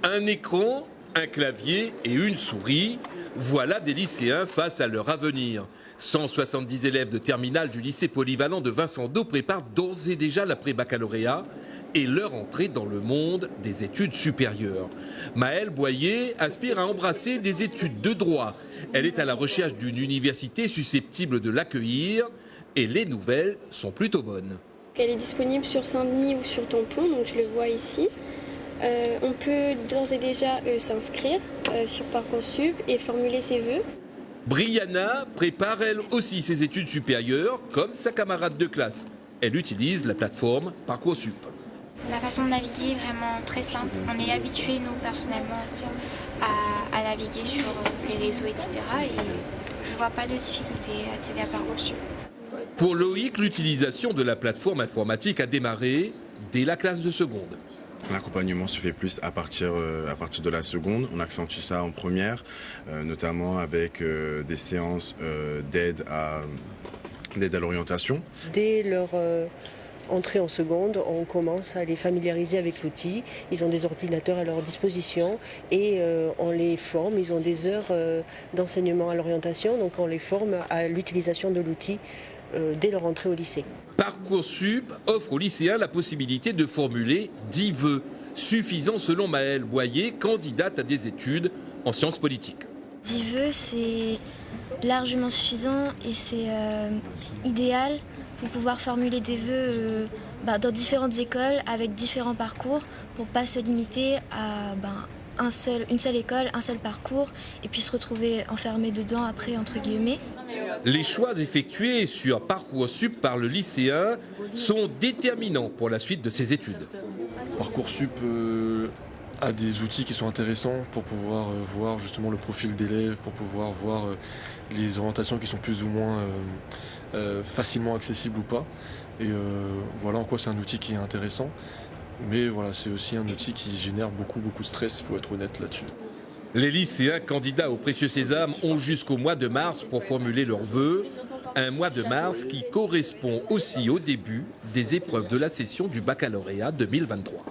Un écran, un clavier et une souris, voilà des lycéens face à leur avenir. 170 élèves de terminale du lycée polyvalent de Vincent d'Eau préparent d'ores et déjà l'après-baccalauréat et leur entrée dans le monde des études supérieures. Maëlle Boyer aspire à embrasser des études de droit. Elle est à la recherche d'une université susceptible de l'accueillir et les nouvelles sont plutôt bonnes. Elle est disponible sur Saint-Denis ou sur Tampon, donc je le vois ici. On peut d'ores et déjà s'inscrire sur Parcoursup et formuler ses vœux. Brianna prépare elle aussi ses études supérieures comme sa camarade de classe. Elle utilise la plateforme Parcoursup. C'est la façon de naviguer vraiment très simple. On est habitués, nous, personnellement, à naviguer sur les réseaux, etc. Et je ne vois pas de difficulté à accéder à Parcoursup. Pour Loïc, l'utilisation de la plateforme informatique a démarré dès la classe de seconde. L'accompagnement se fait plus à partir de la seconde. On accentue ça en première, notamment avec des séances d'aide à l'orientation. Dès leur entrée en seconde, on commence à les familiariser avec l'outil. Ils ont des ordinateurs à leur disposition et on les forme. Ils ont des heures d'enseignement à l'orientation, donc on les forme à l'utilisation de l'outil dès leur entrée au lycée. Parcoursup offre aux lycéens la possibilité de formuler 10 vœux, suffisants selon Maëlle Boyer, candidate à des études en sciences politiques. 10 vœux, c'est largement suffisant et c'est idéal pour pouvoir formuler des vœux dans différentes écoles avec différents parcours pour ne pas se limiter à une seule école, un seul parcours et puis se retrouver enfermé dedans après, entre guillemets. Les choix effectués sur Parcoursup par le lycéen sont déterminants pour la suite de ses études. Parcoursup a des outils qui sont intéressants pour pouvoir voir justement le profil d'élèves, pour pouvoir voir les orientations qui sont plus ou moins facilement accessibles ou pas. Et voilà en quoi c'est un outil qui est intéressant. Mais voilà, c'est aussi un outil qui génère beaucoup de stress, il faut être honnête là-dessus. Les lycéens candidats au Précieux Sésame ont jusqu'au mois de mars pour formuler leurs vœux. Un mois de mars qui correspond aussi au début des épreuves de la session du baccalauréat 2023.